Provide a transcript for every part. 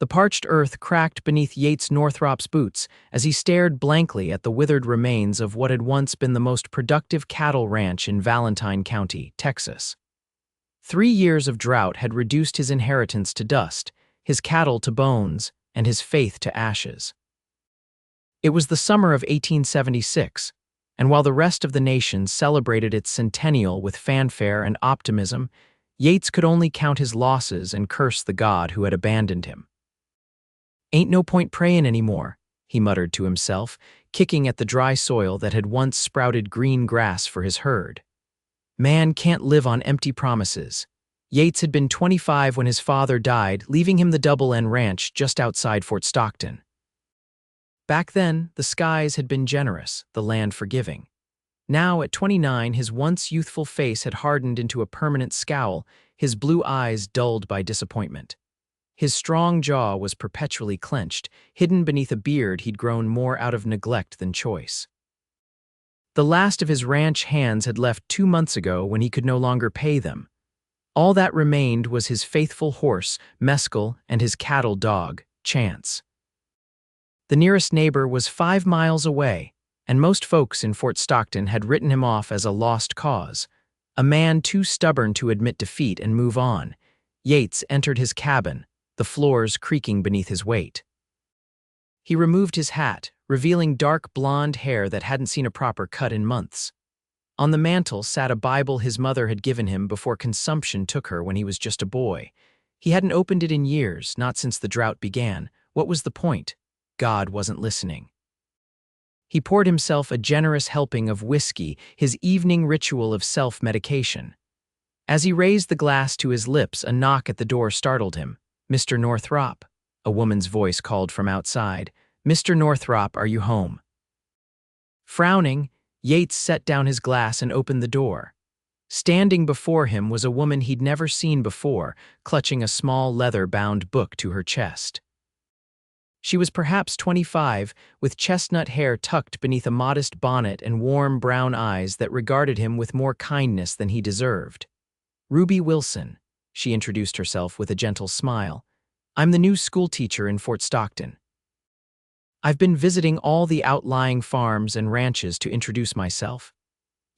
The parched earth cracked beneath Yates Northrop's boots as he stared blankly at the withered remains of what had once been the most productive cattle ranch in Valentine County, Texas. 3 years of drought had reduced his inheritance to dust, his cattle to bones, and his faith to ashes. It was the summer of 1876, and while the rest of the nation celebrated its centennial with fanfare and optimism, Yates could only count his losses and curse the God who had abandoned him. "Ain't no point prayin' anymore," he muttered to himself, kicking at the dry soil that had once sprouted green grass for his herd. Man can't live on empty promises. Yates had been 25 when his father died, leaving him the Double N Ranch just outside Fort Stockton. Back then, the skies had been generous, the land forgiving. Now, at 29, his once youthful face had hardened into a permanent scowl, his blue eyes dulled by disappointment. His strong jaw was perpetually clenched, hidden beneath a beard he'd grown more out of neglect than choice. The last of his ranch hands had left 2 months ago when he could no longer pay them. All that remained was his faithful horse, Mescal, and his cattle dog, Chance. The nearest neighbor was 5 miles away, and most folks in Fort Stockton had written him off as a lost cause, a man too stubborn to admit defeat and move on. Yates entered his cabin, the floors creaking beneath his weight. He removed his hat, revealing dark blonde hair that hadn't seen a proper cut in months. On the mantel sat a Bible his mother had given him before consumption took her when he was just a boy. He hadn't opened it in years, not since the drought began. What was the point? God wasn't listening. He poured himself a generous helping of whiskey, his evening ritual of self-medication. As he raised the glass to his lips, a knock at the door startled him. "Mr. Northrop," a woman's voice called from outside. "Mr. Northrop, are you home?" Frowning, Yates set down his glass and opened the door. Standing before him was a woman he'd never seen before, clutching a small leather-bound book to her chest. She was perhaps 25, with chestnut hair tucked beneath a modest bonnet and warm brown eyes that regarded him with more kindness than he deserved. "Ruby Wilson," she introduced herself with a gentle smile. "I'm the new schoolteacher in Fort Stockton. I've been visiting all the outlying farms and ranches to introduce myself."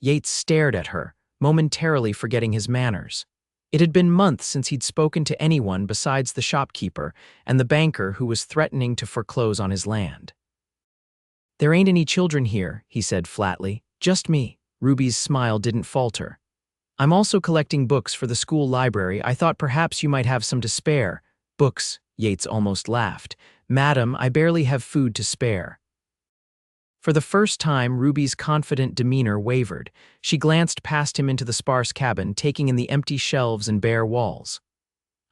Yates stared at her, momentarily forgetting his manners. It had been months since he'd spoken to anyone besides the shopkeeper and the banker who was threatening to foreclose on his land. "There ain't any children here," he said flatly. "Just me." Ruby's smile didn't falter. "I'm also collecting books for the school library. I thought perhaps you might have some to spare." "Books," Yates almost laughed. "Madam, I barely have food to spare." For the first time, Ruby's confident demeanor wavered. She glanced past him into the sparse cabin, taking in the empty shelves and bare walls.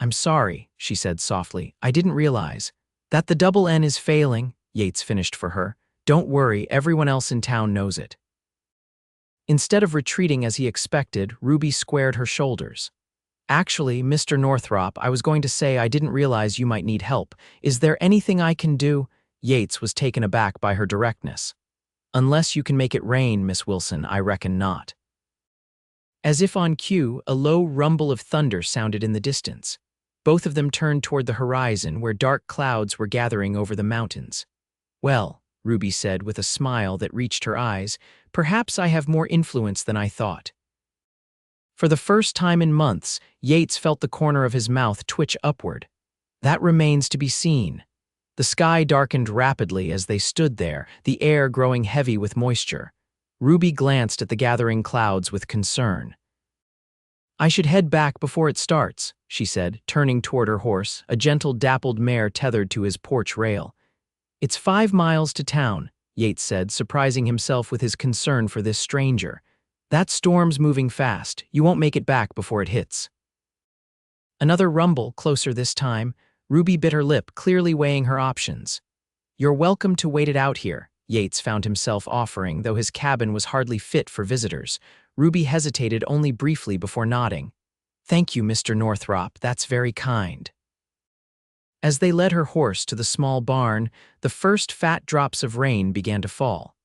"I'm sorry," she said softly. "I didn't realize that the Double N is failing," Yates finished for her. "Don't worry, everyone else in town knows it." Instead of retreating as he expected, Ruby squared her shoulders. "Actually, Mr. Northrop, I was going to say I didn't realize you might need help. Is there anything I can do?" Yates was taken aback by her directness. "Unless you can make it rain, Miss Wilson, I reckon not." As if on cue, a low rumble of thunder sounded in the distance. Both of them turned toward the horizon, where dark clouds were gathering over the mountains. "Well," Ruby said with a smile that reached her eyes, "perhaps I have more influence than I thought." For the first time in months, Yates felt the corner of his mouth twitch upward. "That remains to be seen." The sky darkened rapidly as they stood there, the air growing heavy with moisture. Ruby glanced at the gathering clouds with concern. "I should head back before it starts," she said, turning toward her horse, a gentle dappled mare tethered to his porch rail. "It's 5 miles to town," Yates said, surprising himself with his concern for this stranger. "That storm's moving fast. You won't make it back before it hits." Another rumble, closer this time. Ruby bit her lip, clearly weighing her options. "You're welcome to wait it out here," Yates found himself offering, though his cabin was hardly fit for visitors. Ruby hesitated only briefly before nodding. "Thank you, Mr. Northrop, that's very kind." As they led her horse to the small barn, the first fat drops of rain began to fall.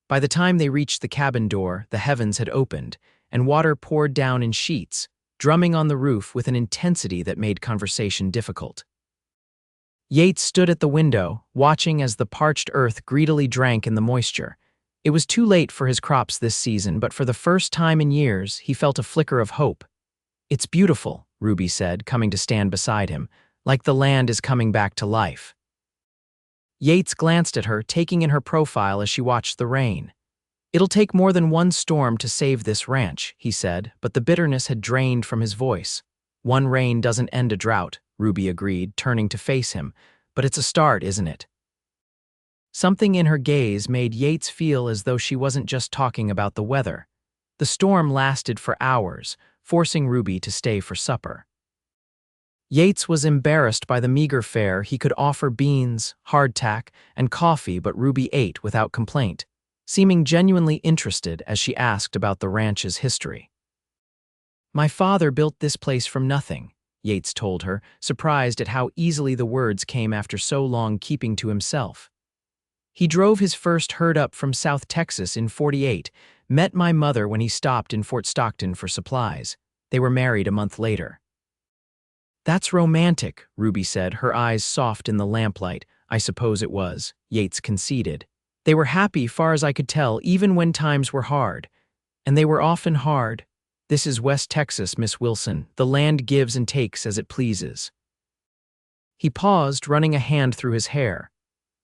By the time they reached the cabin door, the heavens had opened, and water poured down in sheets, drumming on the roof with an intensity that made conversation difficult. Yates stood at the window, watching as the parched earth greedily drank in the moisture. It was too late for his crops this season, but for the first time in years, he felt a flicker of hope. "It's beautiful," Ruby said, coming to stand beside him, "like the land is coming back to life." Yates glanced at her, taking in her profile as she watched the rain. "It'll take more than one storm to save this ranch," he said, but the bitterness had drained from his voice. "One rain doesn't end a drought," Ruby agreed, turning to face him, "but it's a start, isn't it?" Something in her gaze made Yates feel as though she wasn't just talking about the weather. The storm lasted for hours, forcing Ruby to stay for supper. Yates was embarrassed by the meager fare he could offer: beans, hardtack, and coffee, but Ruby ate without complaint, seeming genuinely interested as she asked about the ranch's history. "My father built this place from nothing," Yates told her, surprised at how easily the words came after so long keeping to himself. "He drove his first herd up from South Texas in '48, met my mother when he stopped in Fort Stockton for supplies. They were married a month later." "That's romantic," Ruby said, her eyes soft in the lamplight. "I suppose it was," Yates conceded. "They were happy, far as I could tell, even when times were hard. And they were often hard. This is West Texas, Miss Wilson. The land gives and takes as it pleases." He paused, running a hand through his hair.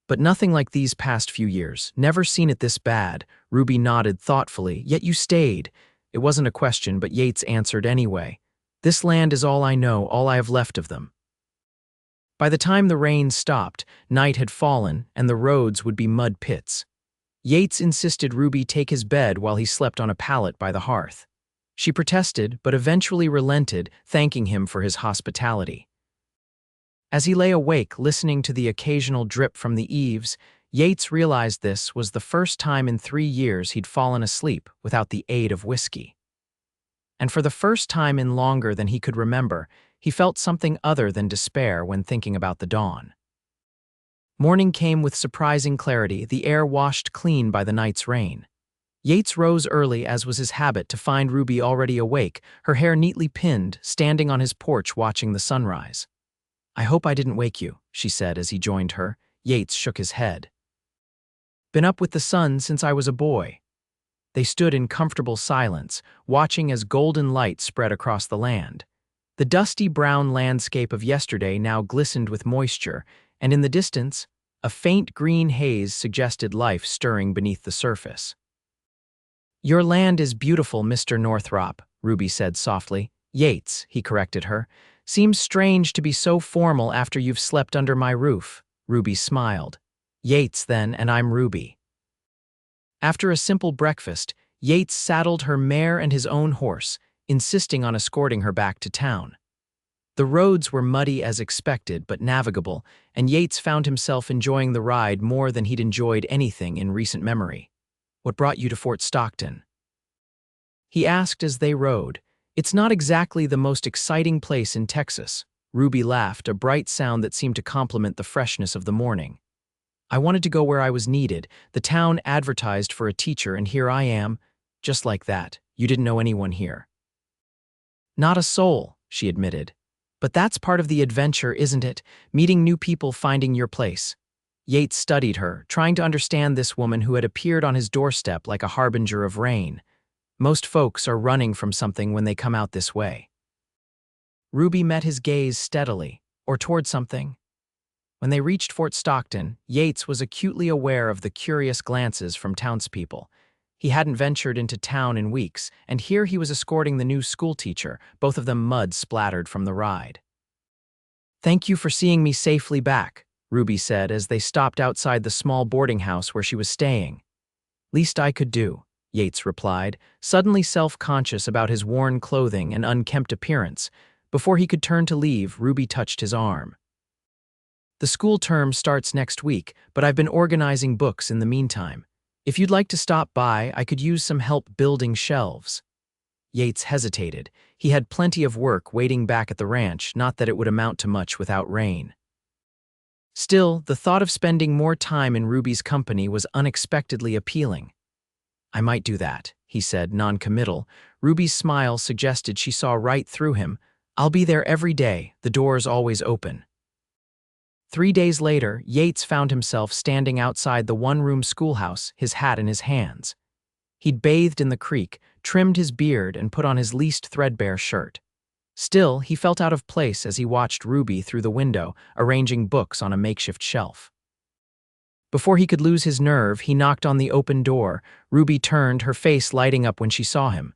"But nothing like these past few years. Never seen it this bad." Ruby nodded thoughtfully. "Yet you stayed." It wasn't a question, but Yates answered anyway. "This land is all I know, all I have left of them." By the time the rain stopped, night had fallen, and the roads would be mud pits. Yates insisted Ruby take his bed while he slept on a pallet by the hearth. She protested, but eventually relented, thanking him for his hospitality. As he lay awake, listening to the occasional drip from the eaves, Yates realized this was the first time in 3 years he'd fallen asleep without the aid of whiskey. And for the first time in longer than he could remember, he felt something other than despair when thinking about the dawn. Morning came with surprising clarity, the air washed clean by the night's rain. Yates rose early, as was his habit, to find Ruby already awake, her hair neatly pinned, standing on his porch watching the sunrise. "I hope I didn't wake you," she said as he joined her. Yates shook his head. "Been up with the sun since I was a boy." They stood in comfortable silence, watching as golden light spread across the land. The dusty brown landscape of yesterday now glistened with moisture, and in the distance, a faint green haze suggested life stirring beneath the surface. "Your land is beautiful, Mr. Northrop," Ruby said softly. "Yates," he corrected her. "Seems strange to be so formal after you've slept under my roof." Ruby smiled. "Yates, then, and I'm Ruby." After a simple breakfast, Yates saddled her mare and his own horse, insisting on escorting her back to town. The roads were muddy as expected, but navigable, and Yates found himself enjoying the ride more than he'd enjoyed anything in recent memory. "What brought you to Fort Stockton?" he asked as they rode. "It's not exactly the most exciting place in Texas." Ruby laughed, a bright sound that seemed to complement the freshness of the morning. "I wanted to go where I was needed. The town advertised for a teacher, and here I am." "Just like that. You didn't know anyone here." "Not a soul," she admitted. "But that's part of the adventure, isn't it? Meeting new people, finding your place." Yates studied her, trying to understand this woman who had appeared on his doorstep like a harbinger of rain. Most folks are running from something when they come out this way. Ruby met his gaze steadily, or toward something. When they reached Fort Stockton, Yates was acutely aware of the curious glances from townspeople. He hadn't ventured into town in weeks, and here he was escorting the new schoolteacher, both of them mud splattered from the ride. "Thank you for seeing me safely back," Ruby said as they stopped outside the small boarding house where she was staying. "Least I could do," Yates replied, suddenly self-conscious about his worn clothing and unkempt appearance. Before he could turn to leave, Ruby touched his arm. "The school term starts next week, but I've been organizing books in the meantime. If you'd like to stop by, I could use some help building shelves." Yates hesitated. He had plenty of work waiting back at the ranch, not that it would amount to much without rain. Still, the thought of spending more time in Ruby's company was unexpectedly appealing. "I might do that," he said, non-committal. Ruby's smile suggested she saw right through him. "I'll be there every day. The door's always open." 3 days later, Yates found himself standing outside the one-room schoolhouse, his hat in his hands. He'd bathed in the creek, trimmed his beard, and put on his least threadbare shirt. Still, he felt out of place as he watched Ruby through the window, arranging books on a makeshift shelf. Before he could lose his nerve, he knocked on the open door. Ruby turned, her face lighting up when she saw him.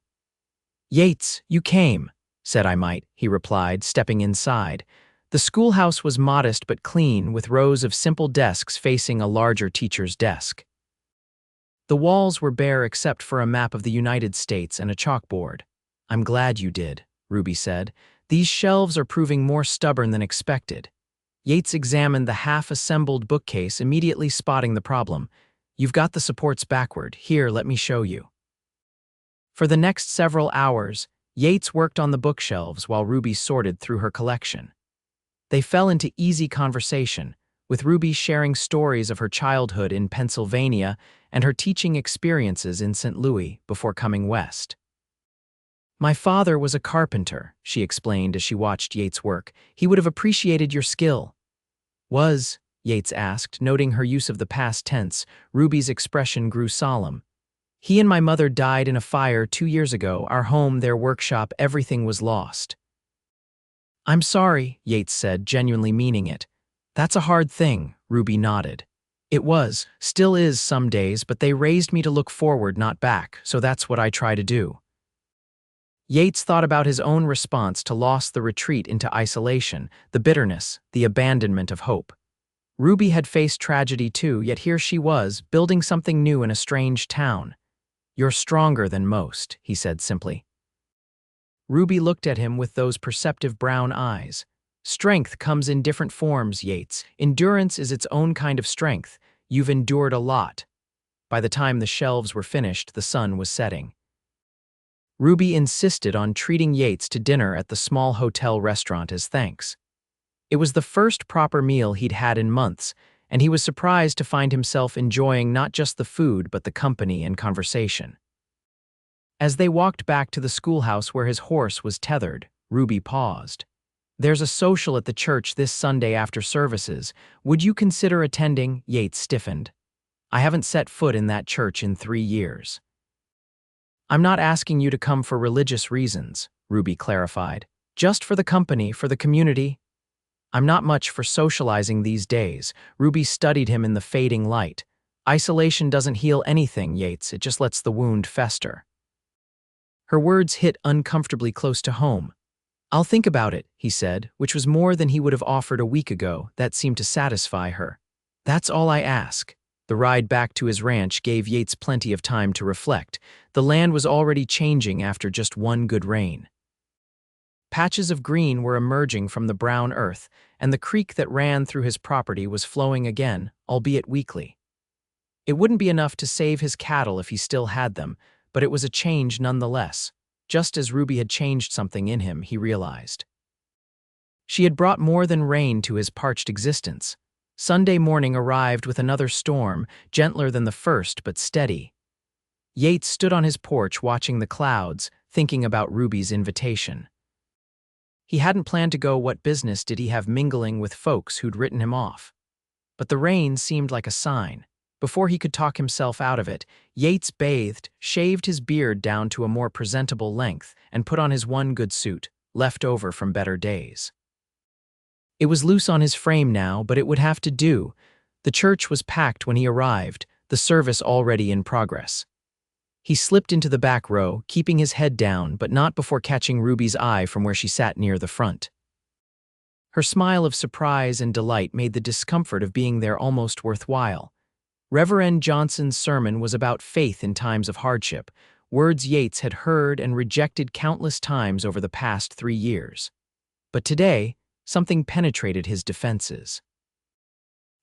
"Yates, you came," said I might, he replied, stepping inside. The schoolhouse was modest but clean, with rows of simple desks facing a larger teacher's desk. The walls were bare except for a map of the United States and a chalkboard. "I'm glad you did," Ruby said. "These shelves are proving more stubborn than expected." Yates examined the half-assembled bookcase, immediately spotting the problem. "You've got the supports backward. Here, let me show you." For the next several hours, Yates worked on the bookshelves while Ruby sorted through her collection. They fell into easy conversation, with Ruby sharing stories of her childhood in Pennsylvania and her teaching experiences in St. Louis before coming west. "My father was a carpenter," she explained as she watched Yates work. "He would have appreciated your skill." "Was?" Yates asked, noting her use of the past tense. Ruby's expression grew solemn. "He and my mother died in a fire 2 years ago. Our home, their workshop, everything was lost." "I'm sorry," Yates said, genuinely meaning it. "That's a hard thing," Ruby nodded. "It was, still is some days, but they raised me to look forward, not back, so that's what I try to do." Yates thought about his own response to loss, the retreat into isolation, the bitterness, the abandonment of hope. Ruby had faced tragedy too, yet here she was, building something new in a strange town. "You're stronger than most," he said simply. Ruby looked at him with those perceptive brown eyes. "Strength comes in different forms, Yates. Endurance is its own kind of strength. You've endured a lot." By the time the shelves were finished, the sun was setting. Ruby insisted on treating Yates to dinner at the small hotel restaurant as thanks. It was the first proper meal he'd had in months, and he was surprised to find himself enjoying not just the food but the company and conversation. As they walked back to the schoolhouse where his horse was tethered, Ruby paused. "There's a social at the church this Sunday after services. Would you consider attending?" Yates stiffened. "I haven't set foot in that church in 3 years." "I'm not asking you to come for religious reasons," Ruby clarified. "Just for the company, for the community." "I'm not much for socializing these days." Ruby studied him in the fading light. "Isolation doesn't heal anything, Yates. It just lets the wound fester." Her words hit uncomfortably close to home. "I'll think about it," he said, which was more than he would have offered a week ago. That seemed to satisfy her. "That's all I ask." The ride back to his ranch gave Yates plenty of time to reflect. The land was already changing after just one good rain. Patches of green were emerging from the brown earth, and the creek that ran through his property was flowing again, albeit weakly. It wouldn't be enough to save his cattle if he still had them, but it was a change nonetheless. Just as Ruby had changed something in him, he realized. She had brought more than rain to his parched existence. Sunday morning arrived with another storm, gentler than the first but steady. Yates stood on his porch watching the clouds, thinking about Ruby's invitation. He hadn't planned to go. What business did he have mingling with folks who'd written him off? But the rain seemed like a sign. Before he could talk himself out of it, Yates bathed, shaved his beard down to a more presentable length, and put on his one good suit, left over from better days. It was loose on his frame now, but it would have to do. The church was packed when he arrived, the service already in progress. He slipped into the back row, keeping his head down, but not before catching Ruby's eye from where she sat near the front. Her smile of surprise and delight made the discomfort of being there almost worthwhile. Reverend Johnson's sermon was about faith in times of hardship, words Yates had heard and rejected countless times over the past 3 years. But today, something penetrated his defenses.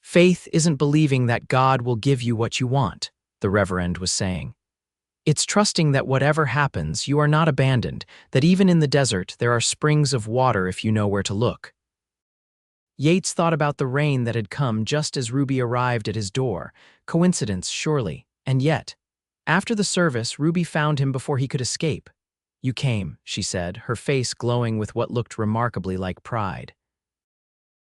"Faith isn't believing that God will give you what you want," the Reverend was saying. "It's trusting that whatever happens, you are not abandoned, that even in the desert there are springs of water if you know where to look." Yates thought about the rain that had come just as Ruby arrived at his door. Coincidence, surely. And yet, after the service, Ruby found him before he could escape. "You came," she said, her face glowing with what looked remarkably like pride.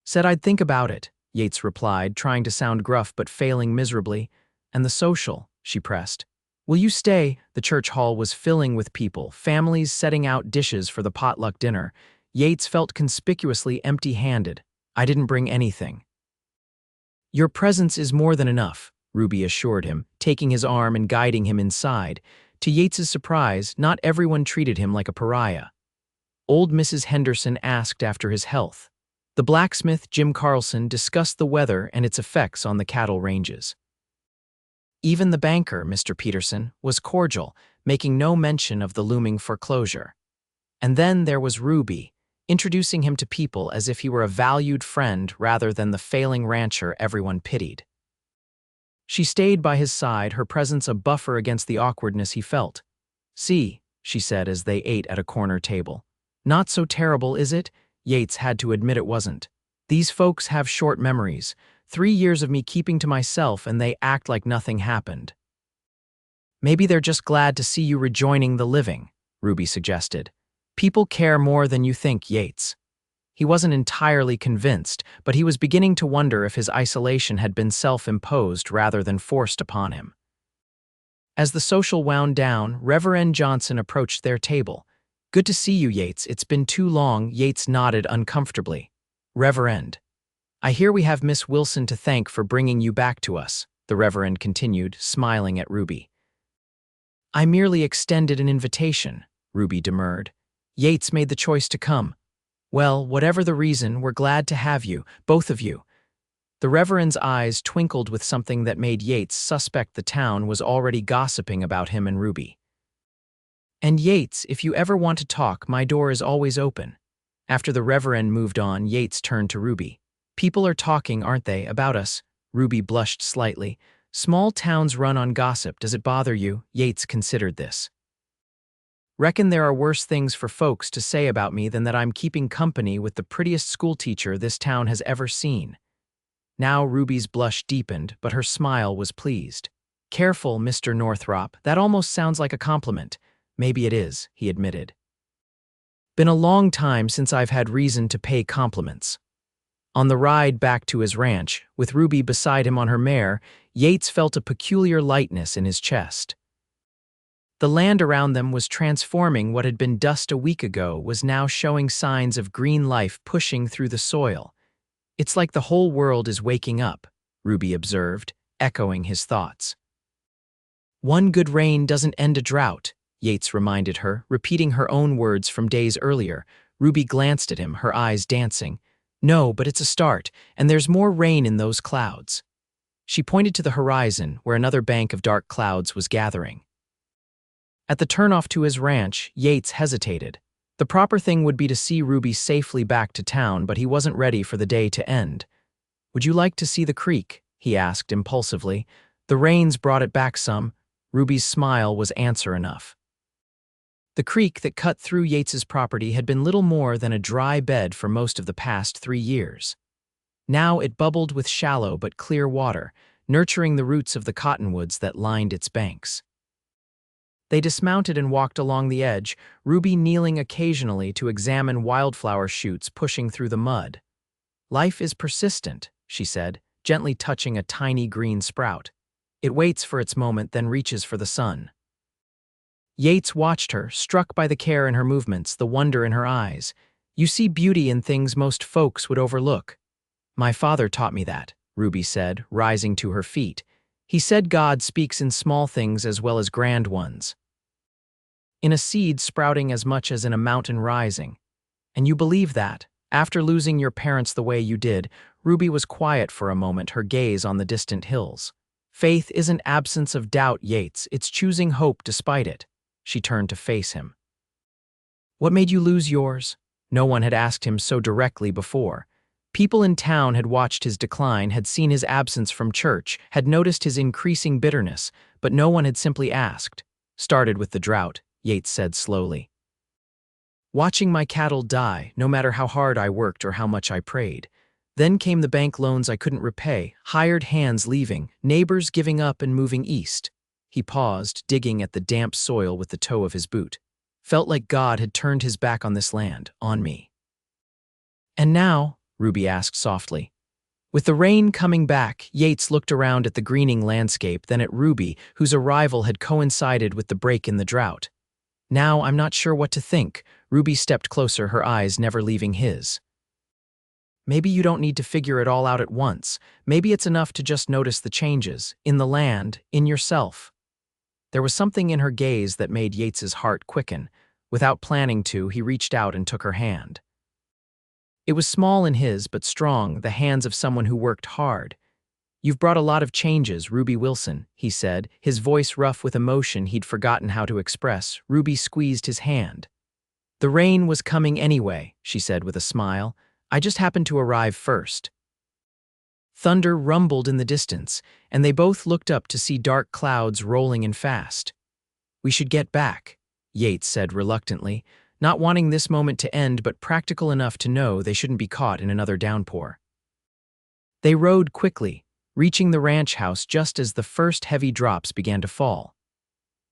"Said I'd think about it." Yates replied, trying to sound gruff but failing miserably. And the social, she pressed. Will you stay? The church hall was filling with people, families setting out dishes for the potluck dinner. Yates felt conspicuously empty-handed. I didn't bring anything. Your presence is more than enough, Ruby assured him, taking his arm and guiding him inside. To Yates's surprise, not everyone treated him like a pariah. Old Mrs. Henderson asked after his health. The blacksmith, Jim Carlson, discussed the weather and its effects on the cattle ranges. Even the banker, Mr. Peterson, was cordial, making no mention of the looming foreclosure. And then there was Ruby, introducing him to people as if he were a valued friend rather than the failing rancher everyone pitied. She stayed by his side, her presence a buffer against the awkwardness he felt. See, she said as they ate at a corner table. Not so terrible, is it? Yates had to admit it wasn't. These folks have short memories. 3 years of me keeping to myself and they act like nothing happened. Maybe they're just glad to see you rejoining the living, Ruby suggested. People care more than you think, Yates. He wasn't entirely convinced, but he was beginning to wonder if his isolation had been self-imposed rather than forced upon him. As the social wound down, Reverend Johnson approached their table. Good to see you, Yates. It's been too long. Yates nodded uncomfortably. Reverend. I hear we have Miss Wilson to thank for bringing you back to us, the Reverend continued, smiling at Ruby. I merely extended an invitation, Ruby demurred. Yates made the choice to come. Well, whatever the reason, we're glad to have you, both of you. The Reverend's eyes twinkled with something that made Yates suspect the town was already gossiping about him and Ruby. And Yates, if you ever want to talk, my door is always open. After the Reverend moved on, Yates turned to Ruby. People are talking, aren't they, about us? Ruby blushed slightly. Small towns run on gossip. Does it bother you? Yates considered this. Reckon there are worse things for folks to say about me than that I'm keeping company with the prettiest schoolteacher this town has ever seen. Now Ruby's blush deepened, but her smile was pleased. Careful, Mr. Northrop, that almost sounds like a compliment. Maybe it is, he admitted. Been a long time since I've had reason to pay compliments. On the ride back to his ranch, with Ruby beside him on her mare, Yates felt a peculiar lightness in his chest. The land around them was transforming. What had been dust a week ago was now showing signs of green life pushing through the soil. It's like the whole world is waking up, Ruby observed, echoing his thoughts. One good rain doesn't end a drought, Yates reminded her, repeating her own words from days earlier. Ruby glanced at him, her eyes dancing. No, but it's a start, and there's more rain in those clouds. She pointed to the horizon, where another bank of dark clouds was gathering. At the turnoff to his ranch, Yates hesitated. The proper thing would be to see Ruby safely back to town, but he wasn't ready for the day to end. Would you like to see the creek? He asked impulsively. The rains brought it back some. Ruby's smile was answer enough. The creek that cut through Yates's property had been little more than a dry bed for most of the past 3 years. Now it bubbled with shallow but clear water, nurturing the roots of the cottonwoods that lined its banks. They dismounted and walked along the edge, Ruby kneeling occasionally to examine wildflower shoots pushing through the mud. Life is persistent, she said, gently touching a tiny green sprout. It waits for its moment, then reaches for the sun. Yates watched her, struck by the care in her movements, the wonder in her eyes. You see beauty in things most folks would overlook. My father taught me that, Ruby said, rising to her feet. He said God speaks in small things as well as grand ones. In a seed sprouting as much as in a mountain rising. And you believe that? After losing your parents the way you did, Ruby was quiet for a moment, her gaze on the distant hills. Faith isn't absence of doubt, Yates, it's choosing hope despite it. She turned to face him. What made you lose yours? No one had asked him so directly before. People in town had watched his decline, had seen his absence from church, had noticed his increasing bitterness, but no one had simply asked. Started with the drought, Yates said slowly. Watching my cattle die, no matter how hard I worked or how much I prayed. Then came the bank loans I couldn't repay, hired hands leaving, neighbors giving up and moving east. He paused, digging at the damp soil with the toe of his boot. Felt like God had turned his back on this land, on me. And now, Ruby asked softly, With the rain coming back, Yates looked around at the greening landscape, then at Ruby, whose arrival had coincided with the break in the drought. Now I'm not sure what to think. Ruby stepped closer, her eyes never leaving his. Maybe you don't need to figure it all out at once. Maybe it's enough to just notice the changes, in the land, in yourself. There was something in her gaze that made Yates's heart quicken. Without planning to, he reached out and took her hand. It was small in his, but strong, the hands of someone who worked hard. "You've brought a lot of changes, Ruby Wilson," he said, his voice rough with emotion he'd forgotten how to express. Ruby squeezed his hand. "The rain was coming anyway," she said with a smile. "I just happened to arrive first." Thunder rumbled in the distance, and they both looked up to see dark clouds rolling in fast. "We should get back," Yates said reluctantly, not wanting this moment to end but practical enough to know they shouldn't be caught in another downpour. They rode quickly, reaching the ranch house just as the first heavy drops began to fall.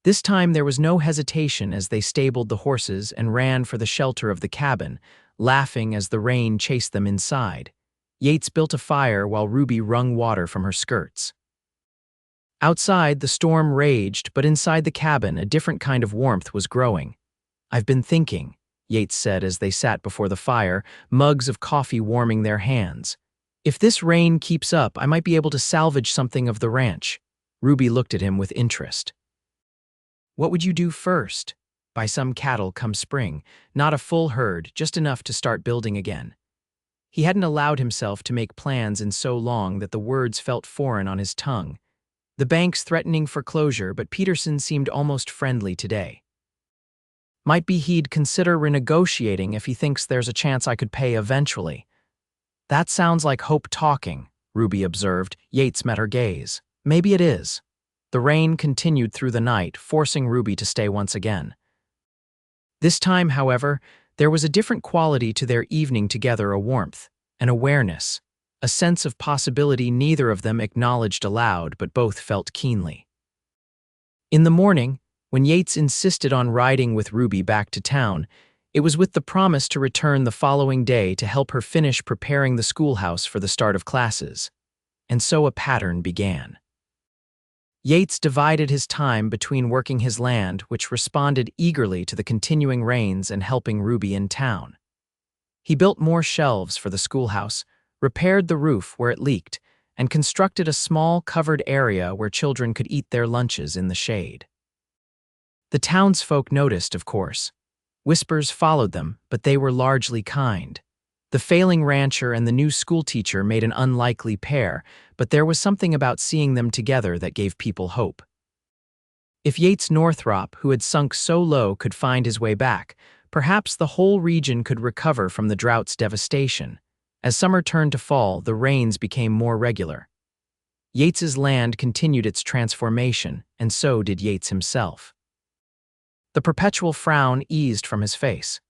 This time there was no hesitation as they stabled the horses and ran for the shelter of the cabin, laughing as the rain chased them inside. Yates built a fire while Ruby wrung water from her skirts. Outside, the storm raged, but inside the cabin, a different kind of warmth was growing. "I've been thinking," Yates said as they sat before the fire, mugs of coffee warming their hands. "If this rain keeps up, I might be able to salvage something of the ranch." Ruby looked at him with interest. "What would you do first?" "Buy some cattle come spring, not a full herd, just enough to start building again." He hadn't allowed himself to make plans in so long that the words felt foreign on his tongue. The bank's threatening foreclosure, but Peterson seemed almost friendly today. "Might be he'd consider renegotiating if he thinks there's a chance I could pay eventually." "That sounds like hope talking," Ruby observed. Yates met her gaze. "Maybe it is." The rain continued through the night, forcing Ruby to stay once again. This time, however, there was a different quality to their evening together, a warmth, an awareness, a sense of possibility neither of them acknowledged aloud but both felt keenly. In the morning, when Yates insisted on riding with Ruby back to town, it was with the promise to return the following day to help her finish preparing the schoolhouse for the start of classes. And so a pattern began. Yates divided his time between working his land, which responded eagerly to the continuing rains, and helping Ruby in town. He built more shelves for the schoolhouse, repaired the roof where it leaked, and constructed a small covered area where children could eat their lunches in the shade. The townsfolk noticed, of course. Whispers followed them, but they were largely kind. The failing rancher and the new schoolteacher made an unlikely pair, but there was something about seeing them together that gave people hope. If Yates Northrop, who had sunk so low, could find his way back, perhaps the whole region could recover from the drought's devastation. As summer turned to fall, the rains became more regular. Yates's land continued its transformation, and so did Yates himself. The perpetual frown eased from his face.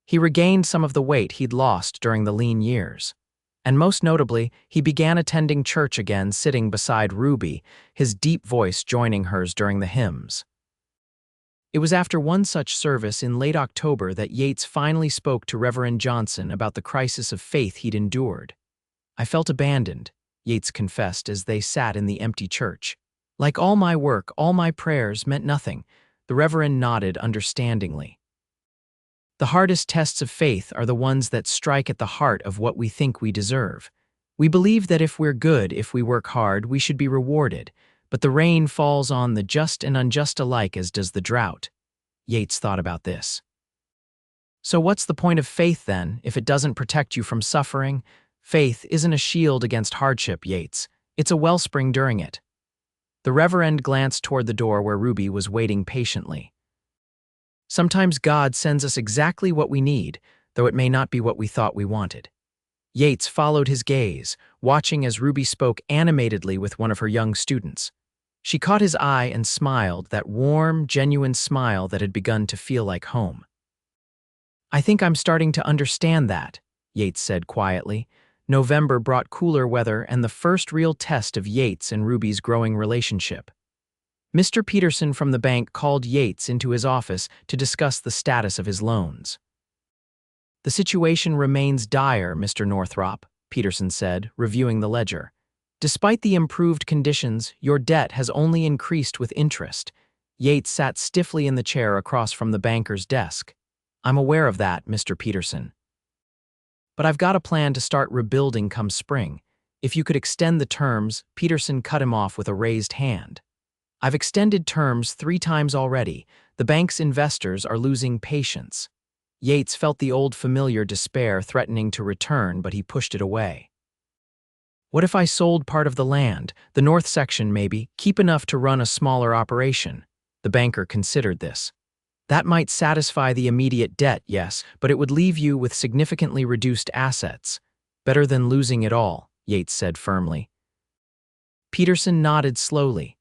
He regained some of the weight he'd lost during the lean years. And most notably, he began attending church again, sitting beside Ruby, his deep voice joining hers during the hymns. It was after one such service in late October that Yates finally spoke to Reverend Johnson about the crisis of faith he'd endured. "I felt abandoned," Yates confessed as they sat in the empty church. "Like all my work, all my prayers meant nothing." The Reverend nodded understandingly. "The hardest tests of faith are the ones that strike at the heart of what we think we deserve. We believe that if we're good, if we work hard, we should be rewarded, but the rain falls on the just and unjust alike, as does the drought." Yates thought about this. "So what's the point of faith then, if it doesn't protect you from suffering? Faith isn't a shield against hardship, Yates. It's a wellspring during it." The Reverend glanced toward the door where Ruby was waiting patiently. "Sometimes God sends us exactly what we need, though it may not be what we thought we wanted." Yates followed his gaze, watching as Ruby spoke animatedly with one of her young students. She caught his eye and smiled, that warm, genuine smile that had begun to feel like home. "I think I'm starting to understand that," Yates said quietly. November brought cooler weather and the first real test of Yates and Ruby's growing relationship. Mr. Peterson from the bank called Yates into his office to discuss the status of his loans. "The situation remains dire, Mr. Northrop," Peterson said, reviewing the ledger. Despite the improved conditions, your debt has only increased with interest. Yates sat stiffly in the chair across from the banker's desk. I'm aware of that, Mr. Peterson. But I've got a plan to start rebuilding come spring. If you could extend the terms, Peterson cut him off with a raised hand. I've extended terms 3 times already. The bank's investors are losing patience. Yates felt the old familiar despair threatening to return, but he pushed it away. What if I sold part of the land, the north section maybe, keep enough to run a smaller operation? The banker considered this. That might satisfy the immediate debt, yes, but it would leave you with significantly reduced assets. Better than losing it all, Yates said firmly. Peterson nodded slowly.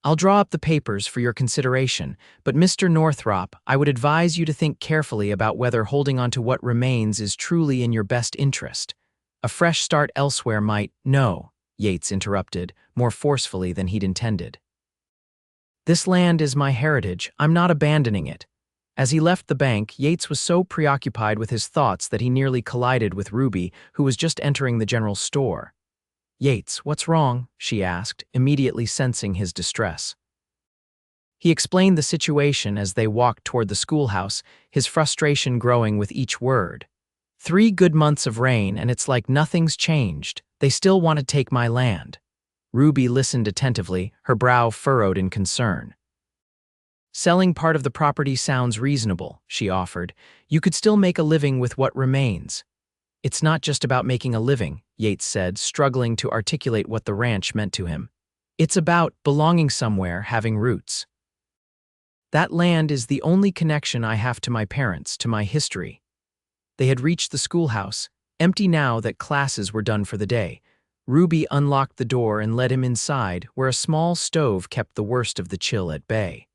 I'll draw up the papers for your consideration, but Mr. Northrop, I would advise you to think carefully about whether holding on to what remains is truly in your best interest. A fresh start elsewhere might— No, Yates interrupted, more forcefully than he'd intended. This land is my heritage. I'm not abandoning it. As he left the bank, Yates was so preoccupied with his thoughts that he nearly collided with Ruby, who was just entering the general store. Yates, what's wrong? She asked, immediately sensing his distress. He explained the situation as they walked toward the schoolhouse, his frustration growing with each word. 3 good months of rain, and it's like nothing's changed. They still want to take my land. Ruby listened attentively, her brow furrowed in concern. Selling part of the property sounds reasonable, she offered. You could still make a living with what remains. It's not just about making a living, Yates said, struggling to articulate what the ranch meant to him. It's about belonging somewhere, having roots. That land is the only connection I have to my parents, to my history. They had reached the schoolhouse, empty now that classes were done for the day. Ruby unlocked the door and led him inside, where a small stove kept the worst of the chill at bay.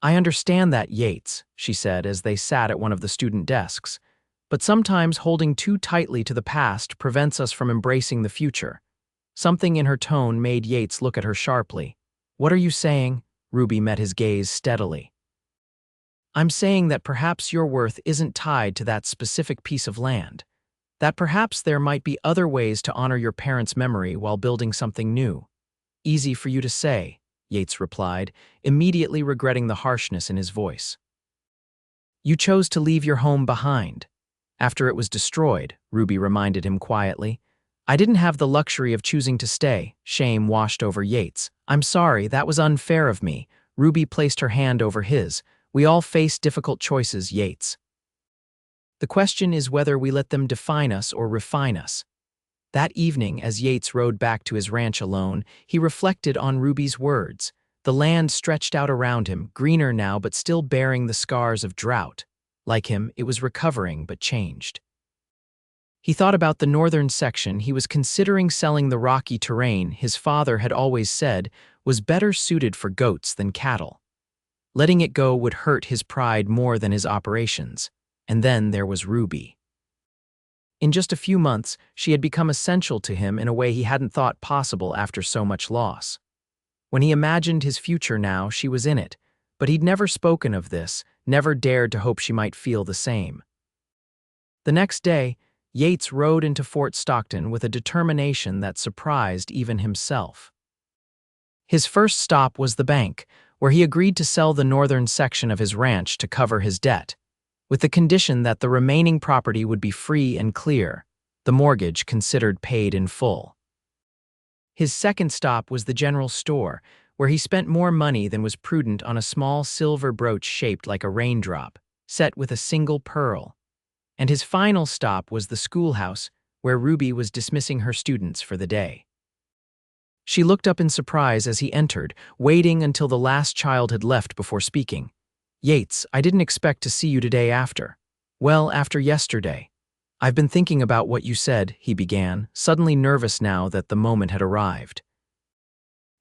I understand that, Yates, she said as they sat at one of the student desks. But sometimes holding too tightly to the past prevents us from embracing the future. Something in her tone made Yates look at her sharply. What are you saying? Ruby met his gaze steadily. I'm saying that perhaps your worth isn't tied to that specific piece of land. That perhaps there might be other ways to honor your parents' memory while building something new. Easy for you to say, Yates replied, immediately regretting the harshness in his voice. You chose to leave your home behind. After it was destroyed, Ruby reminded him quietly. I didn't have the luxury of choosing to stay. Shame washed over Yates. I'm sorry, that was unfair of me. Ruby placed her hand over his. We all face difficult choices, Yates. The question is whether we let them define us or refine us. That evening, as Yates rode back to his ranch alone, he reflected on Ruby's words. The land stretched out around him, greener now but still bearing the scars of drought. Like him, it was recovering but changed. He thought about the northern section. He was considering selling the rocky terrain his father had always said was better suited for goats than cattle. Letting it go would hurt his pride more than his operations. And then there was Ruby. In just a few months, she had become essential to him in a way he hadn't thought possible after so much loss. When he imagined his future now, she was in it, but he'd never spoken of this, never dared to hope she might feel the same. The next day, Yates rode into Fort Stockton with a determination that surprised even himself. His first stop was the bank, where he agreed to sell the northern section of his ranch to cover his debt, with the condition that the remaining property would be free and clear, the mortgage considered paid in full. His second stop was the general store, where he spent more money than was prudent on a small silver brooch shaped like a raindrop, set with a single pearl. And his final stop was the schoolhouse, where Ruby was dismissing her students for the day. She looked up in surprise as he entered, waiting until the last child had left before speaking. Yates, I didn't expect to see you today after. Well, after yesterday. I've been thinking about what you said, he began, suddenly nervous now that the moment had arrived.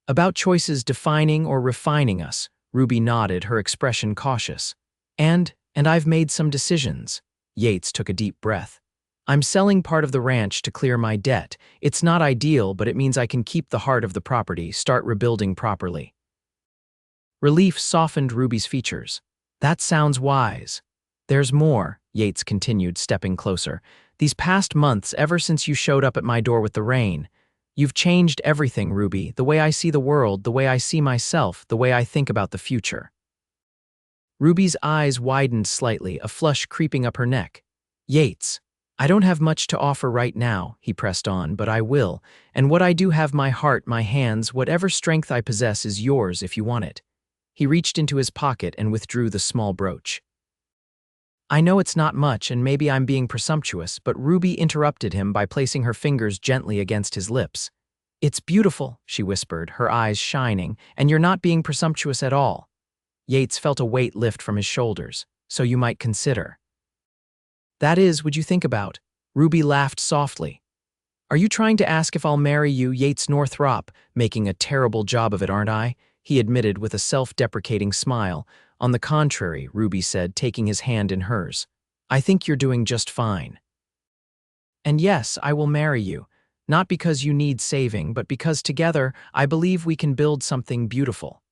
About choices defining or refining us, Ruby nodded, her expression cautious. And I've made some decisions. Yates took a deep breath. I'm selling part of the ranch to clear my debt. It's not ideal, but it means I can keep the heart of the property, start rebuilding properly. Relief softened Ruby's features. That sounds wise. There's more, Yates continued, stepping closer. These past months, ever since you showed up at my door with the rain, you've changed everything, Ruby, the way I see the world, the way I see myself, the way I think about the future. Ruby's eyes widened slightly, a flush creeping up her neck. Yates, I don't have much to offer right now, he pressed on, but I will, and what I do have, my heart, my hands, whatever strength I possess is yours if you want it. He reached into his pocket and withdrew the small brooch. I know it's not much, and maybe I'm being presumptuous, but Ruby interrupted him by placing her fingers gently against his lips. It's beautiful, she whispered, her eyes shining, and you're not being presumptuous at all. Yates felt a weight lift from his shoulders. So you might consider. That is, would you think about? Ruby laughed softly. Are you trying to ask if I'll marry you, Yates Northrop? Making a terrible job of it, aren't I? He admitted with a self-deprecating smile. On the contrary, Ruby said, taking his hand in hers. I think you're doing just fine. And yes, I will marry you. Not because you need saving, but because together, I believe we can build something beautiful.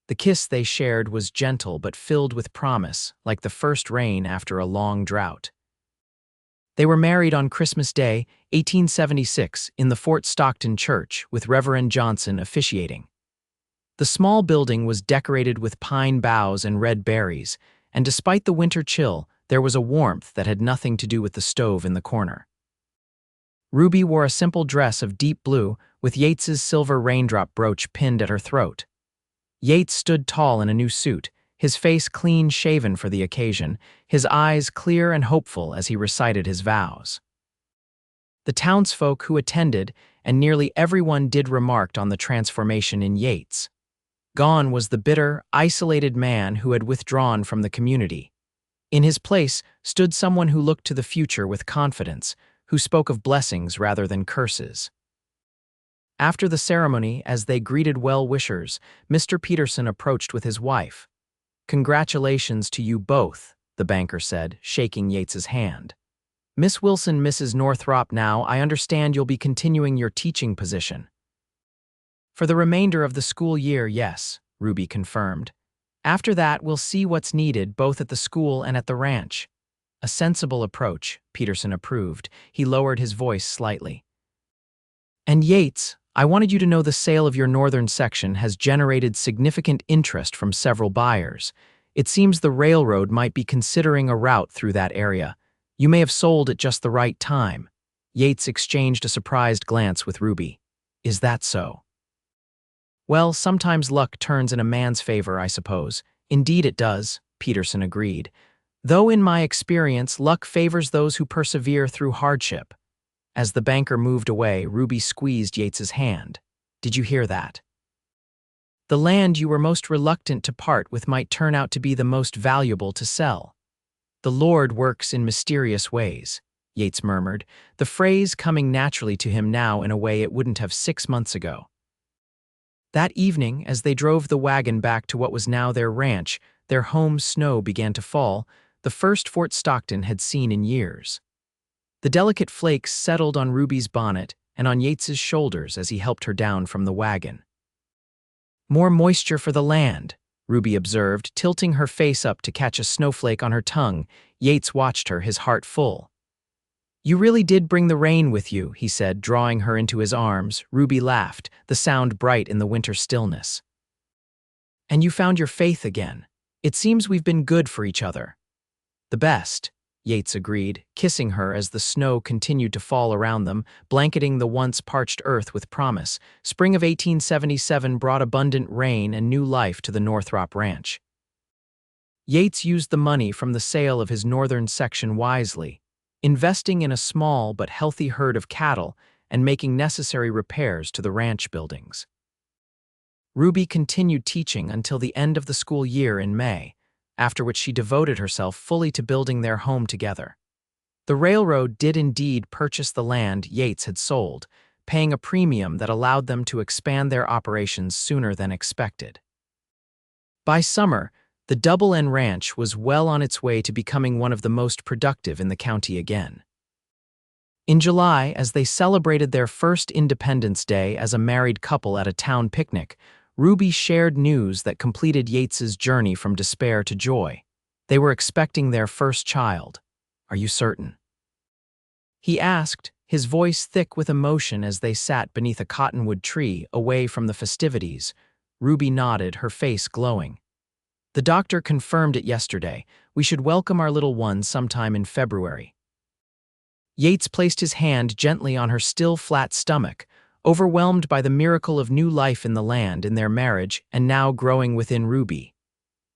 The kiss they shared was gentle but filled with promise, like the first rain after a long drought. They were married on Christmas Day, 1876, in the Fort Stockton Church, with Reverend Johnson officiating. The small building was decorated with pine boughs and red berries, and despite the winter chill, there was a warmth that had nothing to do with the stove in the corner. Ruby wore a simple dress of deep blue, with Yates's silver raindrop brooch pinned at her throat. Yates stood tall in a new suit, his face clean-shaven for the occasion, his eyes clear and hopeful as he recited his vows. The townsfolk who attended, and nearly everyone did, remarked on the transformation in Yates. Gone was the bitter, isolated man who had withdrawn from the community. In his place stood someone who looked to the future with confidence, who spoke of blessings rather than curses. After the ceremony, as they greeted well-wishers, Mr. Peterson approached with his wife. Congratulations to you both, the banker said, shaking Yates's hand. Miss Wilson, Mrs. Northrop, now I understand you'll be continuing your teaching position. For the remainder of the school year, yes, Ruby confirmed. After that, we'll see what's needed both at the school and at the ranch. A sensible approach, Peterson approved. He lowered his voice slightly. And Yates, I wanted you to know the sale of your northern section has generated significant interest from several buyers. It seems the railroad might be considering a route through that area. You may have sold at just the right time. Yates exchanged a surprised glance with Ruby. Is that so? Well, sometimes luck turns in a man's favor, I suppose. Indeed it does, Peterson agreed. Though in my experience, luck favors those who persevere through hardship. As the banker moved away, Ruby squeezed Yates's hand. Did you hear that? The land you were most reluctant to part with might turn out to be the most valuable to sell. The Lord works in mysterious ways, Yates murmured, the phrase coming naturally to him now in a way it wouldn't have 6 months ago. That evening, as they drove the wagon back to what was now their ranch, their home snow began to fall, the first Fort Stockton had seen in years. The delicate flakes settled on Ruby's bonnet and on Yates's shoulders as he helped her down from the wagon. More moisture for the land, Ruby observed, tilting her face up to catch a snowflake on her tongue. Yates watched her, his heart full. You really did bring the rain with you, he said, drawing her into his arms. Ruby laughed, the sound bright in the winter stillness. And you found your faith again. It seems we've been good for each other. The best, Yates agreed, kissing her as the snow continued to fall around them, blanketing the once parched earth with promise. Spring of 1877 brought abundant rain and new life to the Northrop Ranch. Yates used the money from the sale of his northern section wisely, investing in a small but healthy herd of cattle and making necessary repairs to the ranch buildings. Ruby continued teaching until the end of the school year in May, after which she devoted herself fully to building their home together. The railroad did indeed purchase the land Yates had sold, paying a premium that allowed them to expand their operations sooner than expected. By summer, the Double N Ranch was well on its way to becoming one of the most productive in the county again. In July, as they celebrated their first Independence Day as a married couple at a town picnic, Ruby shared news that completed Yates's journey from despair to joy. They were expecting their first child. Are you certain? he asked, his voice thick with emotion as they sat beneath a cottonwood tree away from the festivities. Ruby nodded, her face glowing. The doctor confirmed it yesterday. We should welcome our little one sometime in February. Yates placed his hand gently on her still flat stomach, overwhelmed by the miracle of new life in the land, in their marriage, and now growing within Ruby.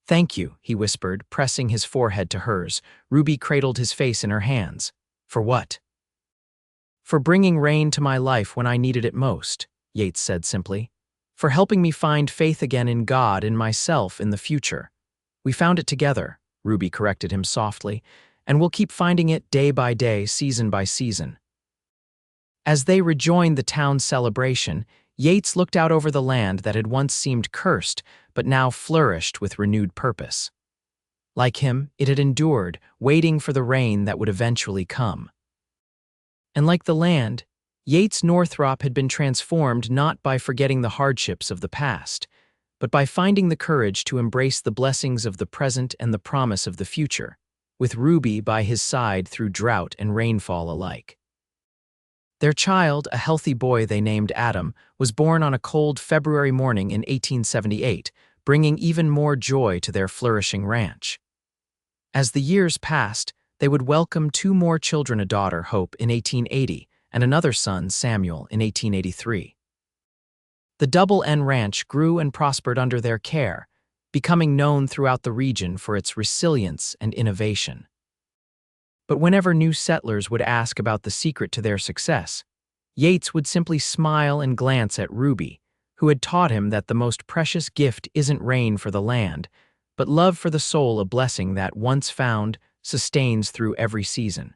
"Thank you," he whispered, pressing his forehead to hers. Ruby cradled his face in her hands. "For what?" "For bringing rain to my life when I needed it most," Yates said simply. "For helping me find faith again in God, in myself, in the future. We found it together," Ruby corrected him softly, "and we'll keep finding it day by day, season by season." As they rejoined the town's celebration, Yates looked out over the land that had once seemed cursed, but now flourished with renewed purpose. Like him, it had endured, waiting for the rain that would eventually come. And like the land, Yates Northrop had been transformed not by forgetting the hardships of the past, but by finding the courage to embrace the blessings of the present and the promise of the future, with Ruby by his side through drought and rainfall alike. Their child, a healthy boy they named Adam, was born on a cold February morning in 1878, bringing even more joy to their flourishing ranch. As the years passed, they would welcome two more children, a daughter, Hope, in 1880, and another son, Samuel, in 1883. The Double N Ranch grew and prospered under their care, becoming known throughout the region for its resilience and innovation. But whenever new settlers would ask about the secret to their success, Yates would simply smile and glance at Ruby, who had taught him that the most precious gift isn't rain for the land, but love for the soul, a blessing that, once found, sustains through every season.